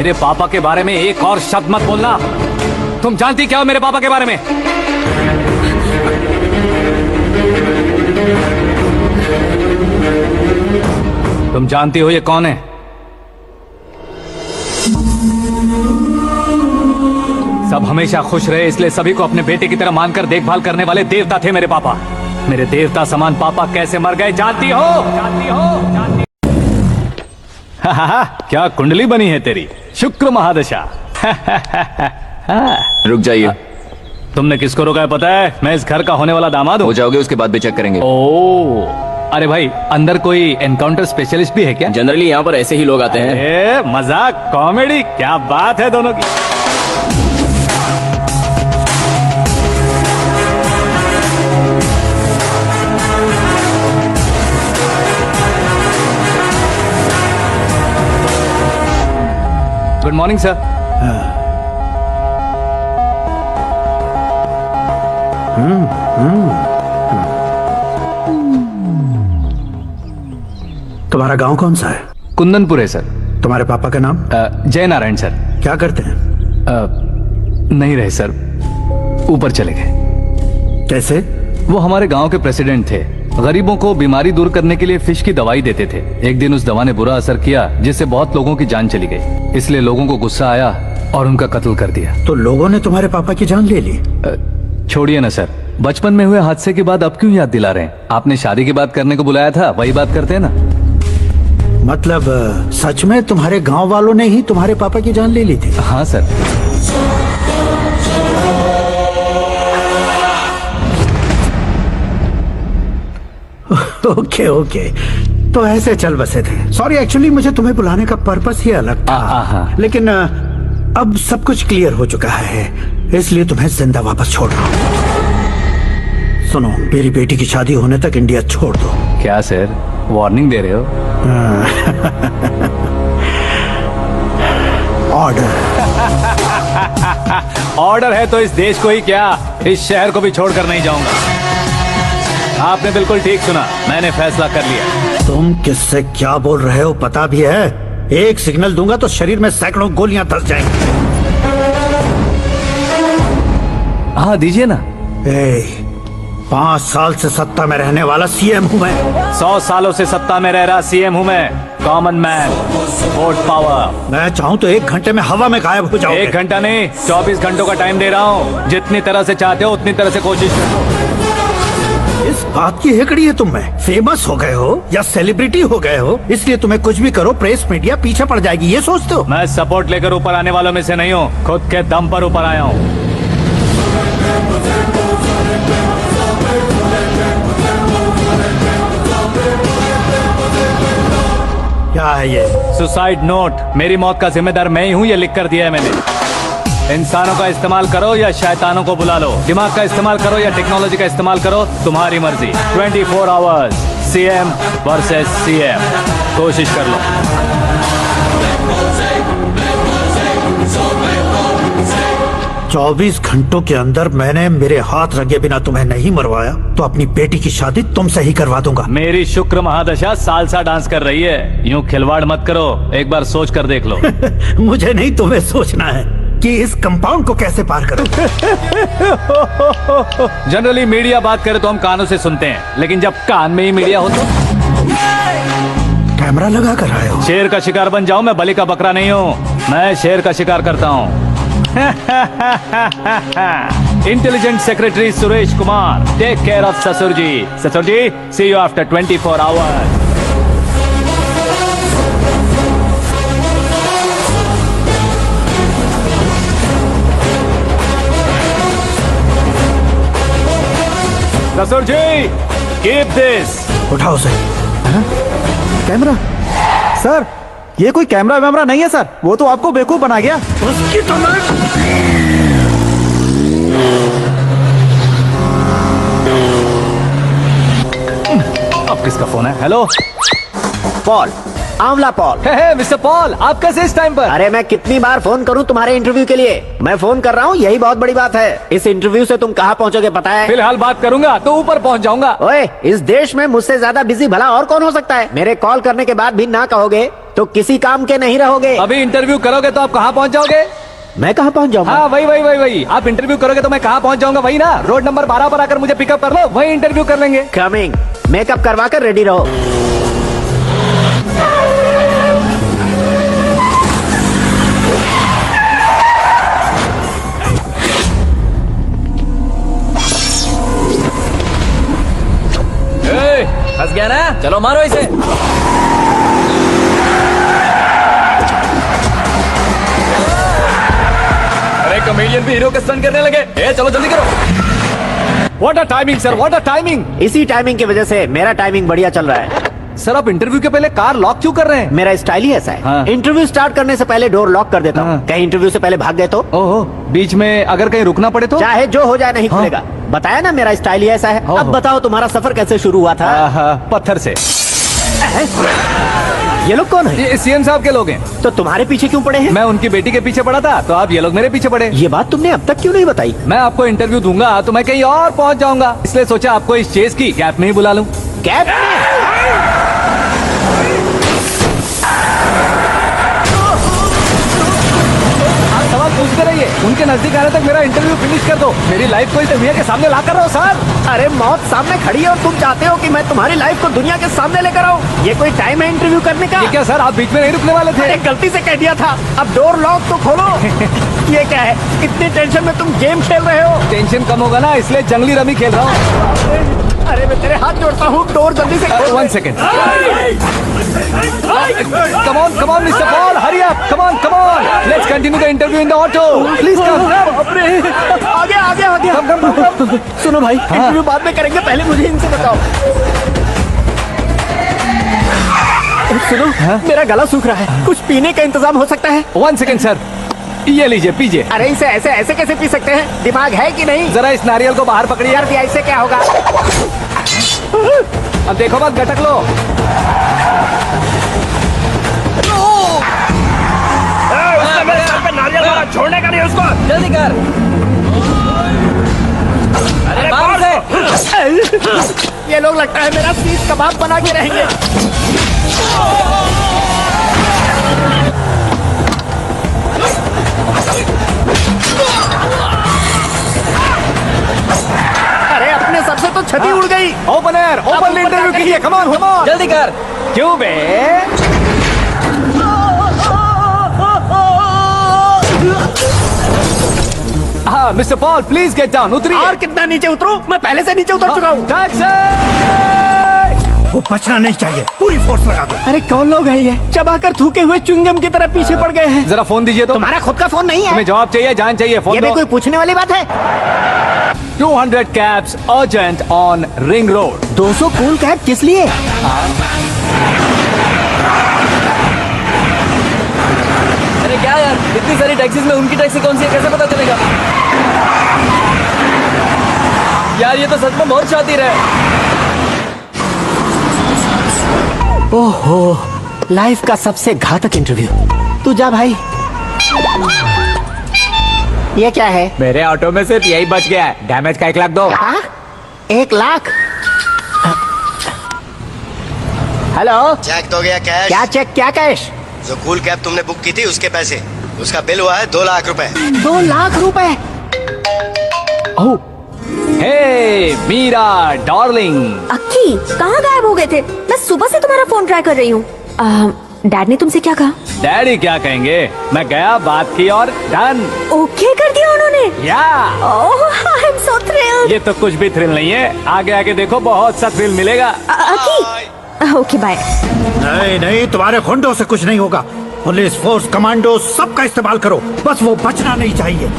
मेरे पापा के बारे में एक और शब्द मत बोलना। तुम जानती क्या हो मेरे पापा के बारे में? तुम जानती हो ये कौन है? सब हमेशा खुश रहे इसलिए सभी को अपने बेटे की तरह मानकर देखभाल करने वाले देवता थे मेरे पापा। मेरे देवता समान पापा कैसे मर गए जानती हो? क्या कुंडली बनी है तेरी, शुक्र महादशा। रुक जाइए। तुमने किसको रोका है पता है? मैं इस घर का होने वाला दामाद हूँ। हो जाओगे उसके बाद भी चेक करेंगे। ओ, अरे भाई अंदर कोई एनकाउंटर स्पेशलिस्ट भी है क्या? जनरली यहाँ पर ऐसे ही लोग आते हैं। मजाक कॉमेडी, क्या बात है दोनों की। Good morning sir. तुम्हारा गांव कौन सा है? कुंदनपुर है सर। तुम्हारे पापा का नाम? जय नारायण सर। क्या करते हैं? नहीं रहे सर, ऊपर चले गए। कैसे? वो हमारे गांव के प्रेसिडेंट थे। गरीबों को बीमारी दूर करने के लिए फिश की दवाई देते थे। एक दिन उस दवा ने बुरा असर किया जिससे बहुत लोगों की जान चली गई। इसलिए लोगों को गुस्सा आया और उनका कत्ल कर दिया। तो लोगों ने तुम्हारे पापा की जान ले ली? छोड़िए ना सर, बचपन में हुए हादसे के बाद अब क्यों याद दिला रहे हैं? आपने शादी की बात करने को बुलाया था, वही बात करते हैं ना। मतलब सच में तुम्हारे गांव वालों ने ही तुम्हारे पापा की जान ले ली थी? हाँ सर। ओके ओके, तो ऐसे चल बसे थे। सॉरी, एक्चुअली मुझे तुम्हें बुलाने का पर्पस ही अलग था। लेकिन अब सब कुछ क्लियर हो चुका है, इसलिए तुम्हें जिंदा वापस छोड़ रहा हूँ। सुनो, मेरी बेटी की शादी होने तक इंडिया छोड़ दो। क्या सर, वार्निंग दे रहे हो? ऑर्डर। ऑर्डर है तो इस देश को ही क्या, इस शहर को भी छोड़कर नहीं जाऊंगा। आपने बिल्कुल ठीक सुना, मैंने फैसला कर लिया। तुम किससे क्या बोल रहे हो पता भी है? एक सिग्नल दूंगा तो शरीर में सैकड़ों गोलियां धस जाएंगी। हाँ दीजिए ना। 5 साल से सत्ता में रहने वाला सीएम हूँ मैं। 100 सालों से सत्ता में रह रहा सीएम हूँ मैं। Common man, vote power. मैं चाहूँ तो 1 घंटे में हवा में गायब हो जाऊँ। 1 घंटा नहीं, 24 घंटों का टाइम दे रहा हूँ। जितनी तरह से चाहते हो उतनी तरह से कोशिश करो। इस बात की हेकड़ी है तुम में? फेमस हो गए हो या सेलिब्रिटी हो गए हो, इसलिए तुम्हें कुछ भी करो प्रेस मीडिया पीछे पड़ जाएगी, ये सोचते हो? मैं सपोर्ट लेकर ऊपर आने वालों में से नहीं हूँ, खुद के दम पर ऊपर आया हूँ। क्या है ये? Suicide note. मेरी मौत का जिम्मेदार मैं ही हूँ, ये लिख कर दिया है मैंने। इंसानों का इस्तेमाल करो या शैतानों को बुला लो, दिमाग का इस्तेमाल करो या टेक्नोलॉजी का इस्तेमाल करो, तुम्हारी मर्जी। 24 आवर्स सीएम वर्सेस सीएम, कोशिश कर लो। चौबीस घंटों के अंदर मैंने मेरे हाथ रंगे बिना तुम्हें नहीं मरवाया तो अपनी बेटी की शादी तुमसे ही करवा दूंगा। मेरी शुक्र महादशा सालसा डांस कर रही है, यूं खिलवाड़ मत करो, एक बार सोच कर देख लो। मुझे नहीं, तुम्हें सोचना है कि इस कंपाउंड को कैसे पार करूं। जनरली मीडिया बात करे तो हम कानों से सुनते हैं, लेकिन जब कान में ही मीडिया हो तो कैमरा लगा कर आए हो। शेर का शिकार बन जाऊं, मैं बलि का बकरा नहीं हूँ, मैं शेर का शिकार करता हूँ। Intelligent secretary Suresh Kumar, take care of ससुर जी। ससुर जी, सी यू आफ्टर 24 आवर्स। ससुर जी, कीप दिस। उठाओ उसे। कैमरा? सर, ये कोई कैमरा वैमरा नहीं है सर, वो तो आपको बेवकूफ बना गया। उसकी तो अब किसका फोन है? हेलो पॉल, आंवला पॉल। हे मिस्टर पॉल, आप कैसे इस टाइम पर? अरे मैं कितनी बार फोन करूं तुम्हारे इंटरव्यू के लिए? मैं फोन कर रहा हूं, यही बहुत बड़ी बात है। इस इंटरव्यू से तुम कहां पहुंचोगे पता है? फिलहाल बात करूंगा तो ऊपर पहुंच जाऊंगा। ओए, इस देश में मुझसे ज्यादा बिजी भला और कौन हो सकता है? मेरे कॉल करने के बाद भी ना कहोगे तो किसी काम के नहीं रहोगे। अभी इंटरव्यू करोगे तो आप कहाँ पहुँच जाओगे? मैं कहाँ पहुँच जाऊंगा? हाँ वही आप इंटरव्यू करोगे तो मैं कहाँ पहुँच जाऊंगा? वही ना, रोड नंबर 12 पर आकर मुझे पिकअप कर लो, वही इंटरव्यू कर लेंगे। कमिंग। मेकअप करवा कर रेडी रहो। फंस गया ना, चलो मारो इसे। अरे कमेडियन भी हीरो के स्टंट करने लगे। चलो जल्दी करो। What a timing sir, what a timing. इसी टाइमिंग की वजह से मेरा टाइमिंग बढ़िया चल रहा है। सर आप इंटरव्यू के पहले कार लॉक क्यों कर रहे हैं? मेरा स्टाइल ही ऐसा है। हाँ। इंटरव्यू स्टार्ट करने से पहले डोर लॉक कर देता हूँ। हाँ। कहीं इंटरव्यू से पहले भाग गए तो ओहो, बीच में अगर कहीं रुकना पड़े तो? चाहे जो हो जाए नहीं हाँ। खुलेगा। बताया ना मेरा स्टाइल ही ऐसा है। ओहो। अब बताओ तुम्हारा सफर कैसे शुरू हुआ था? पत्थर से। ये लोग कौन है? ये सीएम साहब के लोग हैं। तो तुम्हारे पीछे क्यों पड़े हैं? मैं उनकी बेटी के पीछे पड़ा था, तो आप ये लोग मेरे पीछे पड़े। ये बात तुमने अब तक क्यों नहीं बताई? मैं आपको इंटरव्यू दूंगा तो मैं कहीं और पहुंच जाऊंगा, इसलिए सोचा आपको इस चेस की गैप में ही बुला लूं। कैब में? आप सवाल पूछते रहिए, उनके नजदीक आने तक मेरा इंटरव्यू फिनिश कर दो। मेरी लाइफ को इस दुनिया के सामने ला कर रहो सर। अरे मौत सामने खड़ी है और तुम चाहते हो कि मैं तुम्हारी लाइफ को दुनिया के सामने लेकर आऊं? ये कोई टाइम है इंटरव्यू करने का? ये क्या सर, आप बीच में नहीं रुकने वाले थे? अरे गलती से कह दिया था। अब डोर लॉक तो खोलो। ये क्या है? इतनी टेंशन में तुम गेम खेल रहे हो? टेंशन कम होगा ना, इसलिए जंगली रमी खेल रहा हूँ। अरे मैं तेरे हाथ जोड़ता हूँ, डोर जल्दी से खोल। 1 second. Come on, Mr. Paul, hurry up. Come on. Let's continue the interview in the auto. Please come. आगे। Come. सुनो भाई, इंटरव्यू बाद में करेंगे, पहले मुझे इनसे बताओ। सुनो, मेरा गला सूख रहा है, कुछ पीने का इंतजाम हो सकता है? 1 सेकेंड सर, ये लीजिए पीजिए। अरे इसे ऐसे कैसे पी सकते हैं? दिमाग है कि नहीं? जरा इस नारियल को बाहर पकड़िए। यार दिया, इससे क्या होगा? अब देखो मत, गटक लो। छोड़ने का नहीं उसको। जल्दी कर। अरे मार उसे। ये लोग लगता है मेरा सीख कबाब बना के रहेंगे। अरे अपने सर से तो छती उड़ गई। ओपन इंटरव्यू के लिए। Come on. जल्दी कर। क्यों बे? हाँ mister Paul, please get down. उतरिए। और कितना नीचे उतरूं? मैं पहले से नीचे उतर चुका हूँ। टैक्सी! वो बचना नहीं चाहिए, पूरी फोर्स लगा दो। अरे कौन लोग हैं ये? चबाकर थूके हुए च्युइंगम की तरह पीछे पड़ गए हैं। जरा फोन दीजिए तो। तुम्हारा खुद का फोन नहीं है? तुम्हें जवाब चाहिए, जान चाहिए, फोन ये भी दो। कोई पूछने वाली बात है? 200 cabs urgent on Ring Road. 200 cool cab किस लिए? अरे क्या यार, इतनी सारी टैक्सीज में उनकी टैक्सी कौन सी है, कैसे पता चलेगा? यार ये तो सच में बहुत शातिर है। ओहो, लाइफ का सबसे घातक इंटरव्यू। तू जा भाई। ये क्या है? मेरे ऑटो में सिर्फ यही बच गया है, डैमेज का 1 लाख दो। हाँ? 1 लाख? हेलो, चेक तो गया कैश। क्या चेक, क्या कैश? जो कूल कैब तुमने बुक की थी उसके पैसे, उसका बिल हुआ है 2 लाख रुपए। 2 लाख रुपए? हे मीरा डार्लिंग। अक्की, कहाँ गायब हो गए थे? मैं सुबह से तुम्हारा फोन ट्राई कर रही हूँ। डैड ने तुमसे क्या कहा? डैडी क्या कहेंगे, मैं गया, बात की और डन। ओके कर दिया उन्होंने? या ओह, आई एम सो थ्रिल्ड। ये तो कुछ भी थ्रिल नहीं है, आगे आगे देखो बहुत सा थ्रिल मिलेगा। अक्की, ओके बाय। नहीं, तुम्हारे गुंडों से कुछ नहीं होगा। पुलिस फोर्स, कमांडो, सबका इस्तेमाल करो, बस वो बचना नहीं चाहिए।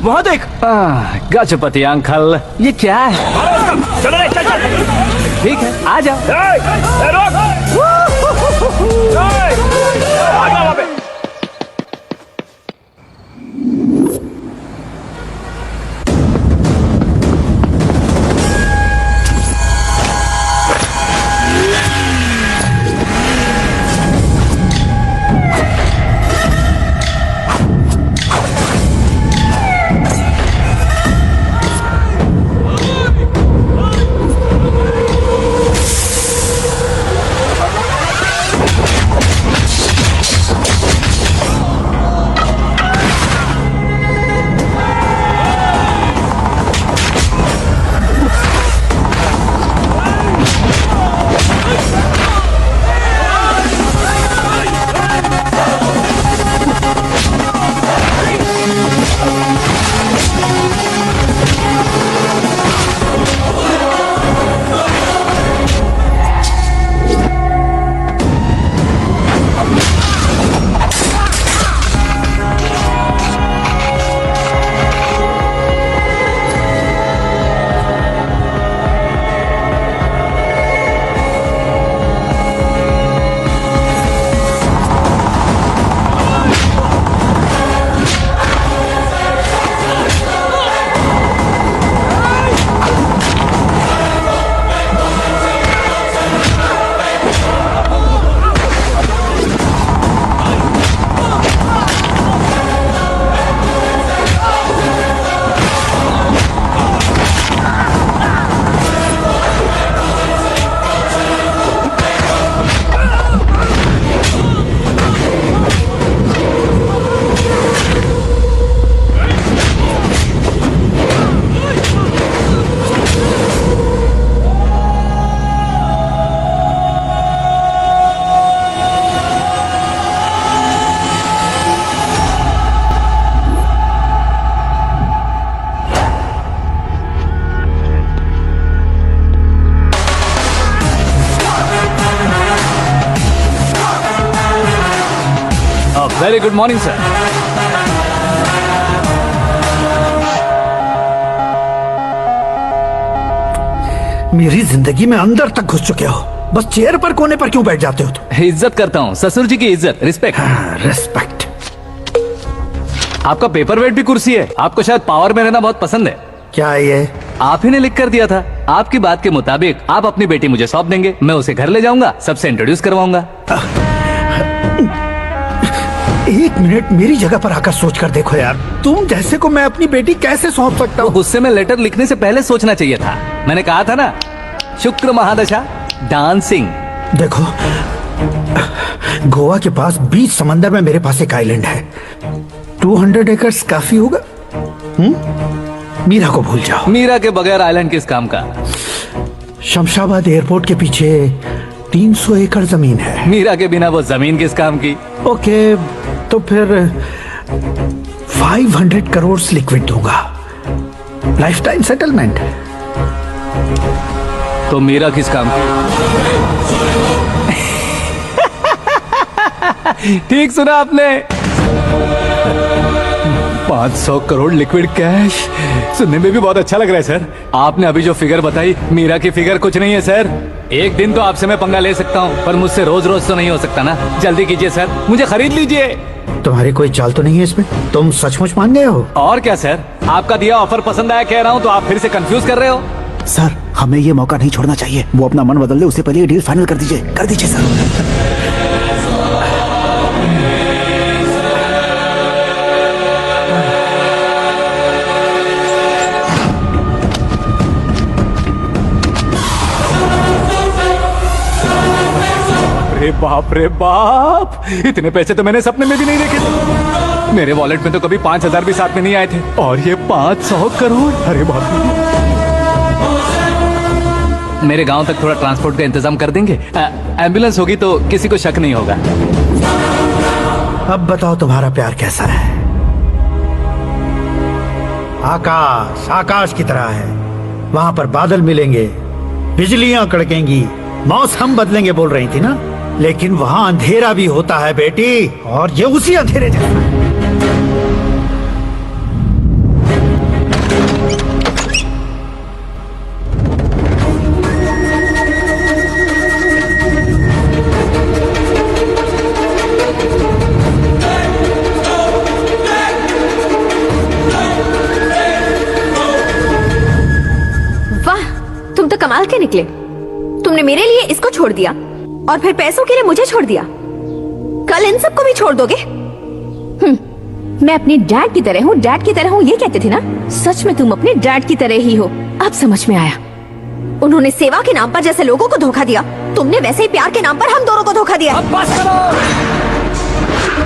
वहाँ देख। गजपति अंकल, ये क्या है? ठीक है, आ जाओ। Good morning sir. मेरी जिंदगी में अंदर तक घुस चुके हो, बस चेयर पर कोने पर क्यों बैठ जाते हो तुम? इज्जत करता हूँ, ससुर जी की इज्जत, रिस्पेक्ट। रेस्पेक्ट। आपका पेपर वेट भी कुर्सी है। आपको शायद पावर में रहना बहुत पसंद है। क्या है ये? आप ही ने लिख कर दिया था। आपकी बात के मुताबिक आप अपनी बेटी मुझे सौंप देंगे, मैं उसे घर ले जाऊंगा, सबसे इंट्रोड्यूस करवाऊंगा। एक मिनट मेरी जगह पर आकर सोच कर देखो यार, तुम जैसे को मैं अपनी बेटी कैसे सौंप सकता हूँ? गुस्से में लेटर लिखने से पहले सोचना चाहिए था। मैंने कहा था ना, शुक्र महादशा डांसिंग। देखो, गोवा के पास बीच समंदर में मेरे पास एक आइलैंड है, 200 एकर्स काफी होगा। मीरा को भूल जाओ। मीरा के बगैर आइलैंड किस काम का? शमशाबाद एयरपोर्ट के पीछे 300 एकड़ जमीन है। मीरा के बिना वो जमीन किस काम की? ओके, तो फिर 500 करोड़ लिक्विड दूंगा, लाइफ टाइम सेटलमेंट। तो मीरा किस काम की? ठीक सुना आपने, 500 करोड़ लिक्विड कैश। सुनने में भी बहुत अच्छा लग रहा है सर। आपने अभी जो फिगर बताई, मीरा की फिगर कुछ नहीं है सर। एक दिन तो आपसे मैं पंगा ले सकता हूँ, पर मुझसे रोज रोज तो नहीं हो सकता ना। जल्दी कीजिए सर, मुझे खरीद लीजिए। तुम्हारी कोई चाल तो नहीं है इसमें? तुम सचमुच मान गए हो? और क्या सर, आपका दिया ऑफर पसंद आया कह रहा हूँ, तो आप फिर से कंफ्यूज कर रहे हो। सर, हमें ये मौका नहीं छोड़ना चाहिए। वो अपना मन बदल दे, उससे पहले ये डील फाइनल कर दीजिए। कर दीजिए सर। अरे बाप रे बाप, इतने पैसे तो मैंने सपने में भी नहीं देखे थे। मेरे वॉलेट में तो कभी 5,000 भी साथ में नहीं आए थे, और ये 500 करोड़। अरे बाप रे। मेरे गांव तक थोड़ा ट्रांसपोर्ट का इंतजाम कर देंगे? एम्बुलेंस होगी तो किसी को शक नहीं होगा। अब बताओ तुम्हारा प्यार कैसा है? आकाश आकाश की तरह है, वहां पर बादल मिलेंगे, बिजलियां कड़केंगी, मौसम बदलेंगे बोल रही थी ना, लेकिन वहां अंधेरा भी होता है बेटी, और ये उसी अंधेरे जैसा है। वाह, तुम तो कमाल के निकले। तुमने मेरे लिए इसको छोड़ दिया और फिर पैसों के लिए मुझे छोड़ दिया। कल इन सबको भी छोड़ दोगे? मैं अपनी डैड की तरह हूँ, डैड की तरह हूँ, ये कहते थे ना। सच में तुम अपने डैड की तरह ही हो। अब समझ में आया। उन्होंने सेवा के नाम पर जैसे लोगों को धोखा दिया, तुमने वैसे ही प्यार के नाम पर हम दोनों को धोखा दिया। अब बस करो।